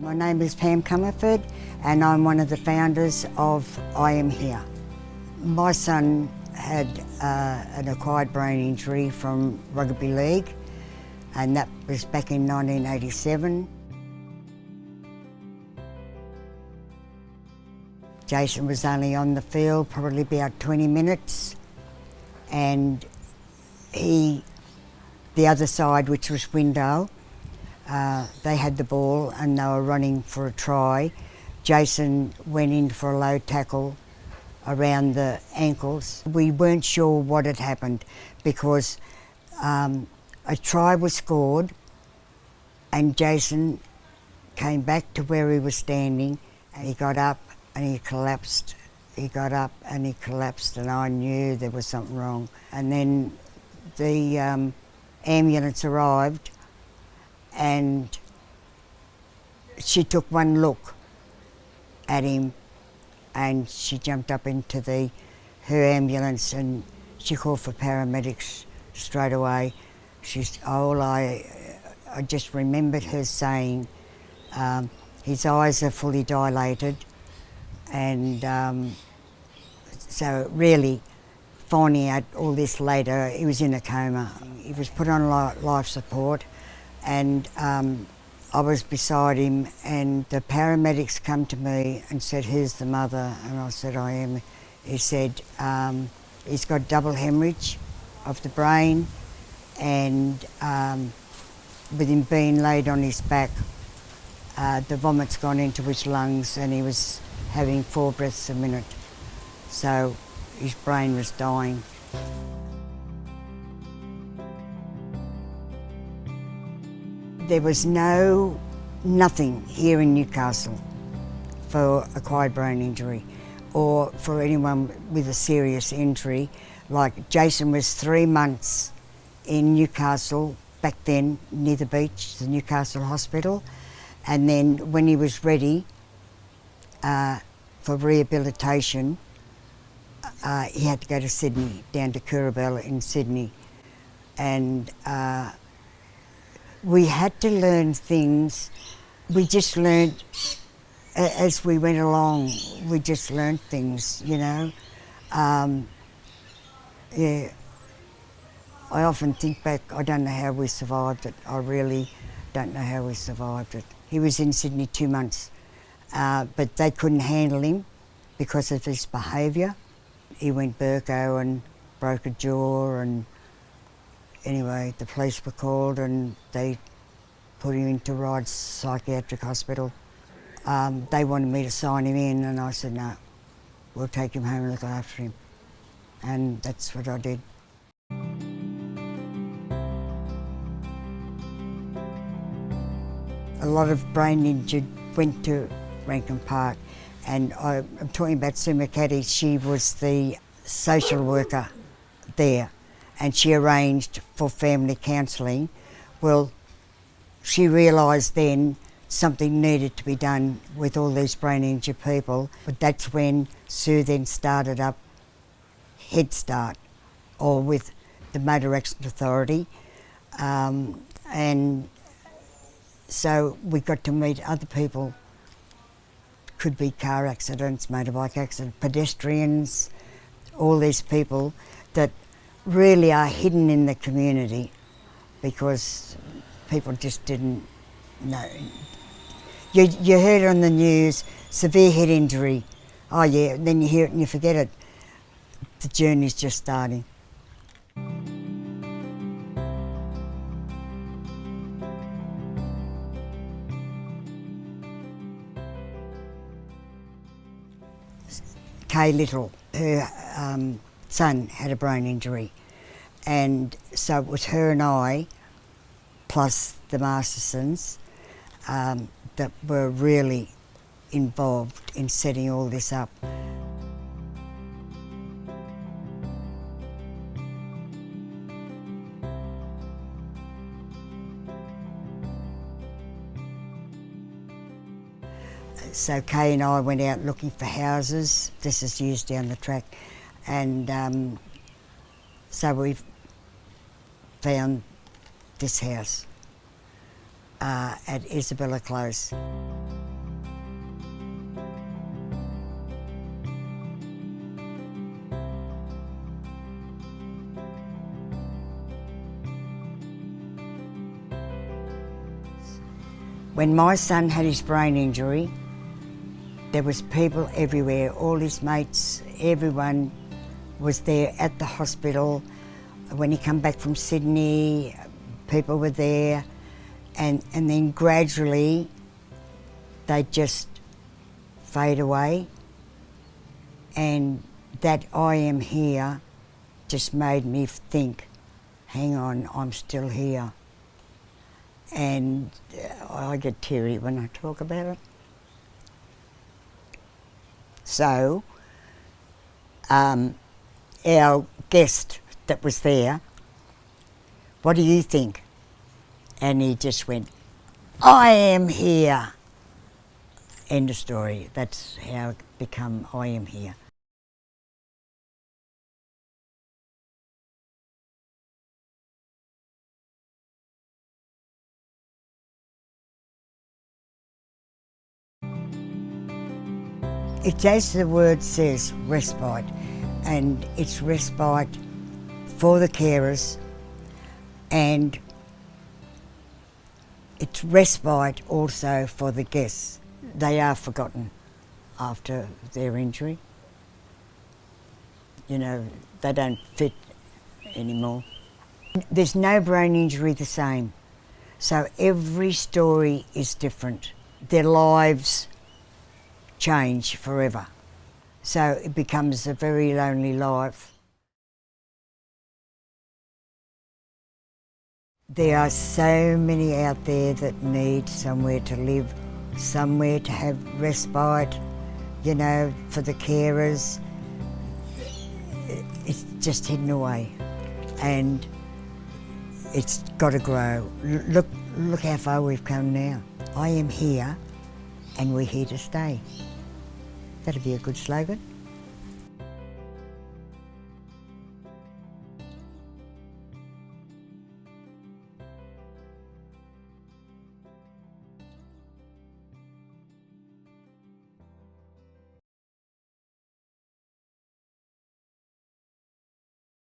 My name is Pam Comerford and I'm one of the founders of OAM here. My son had an acquired brain injury from rugby league, and that was back in 1987. Jason was only on the field probably about 20 minutes, and the other side, which was Windale, they had the ball and they were running for a try. Jason went in for a low tackle around the ankles. We weren't sure what had happened because a try was scored and Jason came back to where he was standing and he got up and he collapsed. He got up and he collapsed, and I knew there was something wrong. And then the ambulance arrived and she took one look at him and she jumped up into her ambulance and she called for paramedics straight away. I just remembered her saying, his eyes are fully dilated, and so really finding out all this later, he was in a coma. He was put on life support, and I was beside him, and the paramedics come to me and said, "Who's the mother?" And I said, "I am." He said, he's got double hemorrhage of the brain, and with him being laid on his back, the vomit's gone into his lungs and he was having 4 breaths a minute. So his brain was dying. There was nothing here in Newcastle for acquired brain injury or for anyone with a serious injury. Like Jason was 3 months in Newcastle back then, near the beach, the Newcastle Hospital, and then when he was ready for rehabilitation, he had to go to Sydney, down to Currabell in Sydney, and we had to learn things. We just learned as we went along. We just learned things, you know. Yeah, I often think back, I don't know how we survived it. I really don't know how we survived it. He was in Sydney 2 months, but they couldn't handle him because of his behaviour. He went Burko and broke a jaw, and anyway, the police were called and they put him into Ryde Psychiatric Hospital. They wanted me to sign him in, and I said, no, we'll take him home and look after him. And that's what I did. A lot of brain injured went to Rankin Park, and I'm talking about Sue McCaddy. She was the social worker there, and she arranged for family counselling. Well, she realised then something needed to be done with all these brain injured people, but that's when Sue then started up Head Start, or with the Motor Accident Authority, and so we got to meet other people. Could be car accidents, motorbike accidents, pedestrians, all these people that really are hidden in the community because people just didn't know. You heard on the news, severe head injury. Oh yeah, then you hear it and you forget it. The journey's just starting. Kay Little, her son had a brain injury, and so it was her and I, plus the Mastersons, that were really involved in setting all this up. So Kay and I went out looking for houses. This is used down the track, and so we found this house. at Isabella Close. When my son had his brain injury, there was people everywhere, all his mates, everyone was there at the hospital. When he came back from Sydney, people were there, and then gradually they just fade away, and that I am here just made me think, hang on, I'm still here. And I get teary when I talk about it. So, our guest that was there, what do you think? And he just went, I am here. End of story. That's how it become I am here. It's as the word says, respite, and it's respite for the carers, and it's respite also for the guests. They are forgotten after their injury. You know, they don't fit anymore. There's no brain injury the same, so every story is different. Their lives change forever. So it becomes a very lonely life. There are so many out there that need somewhere to live, somewhere to have respite, you know, for the carers. It's just hidden away, and it's got to grow. Look how far we've come now. I am here, and we're here to stay. That'd be a good slogan.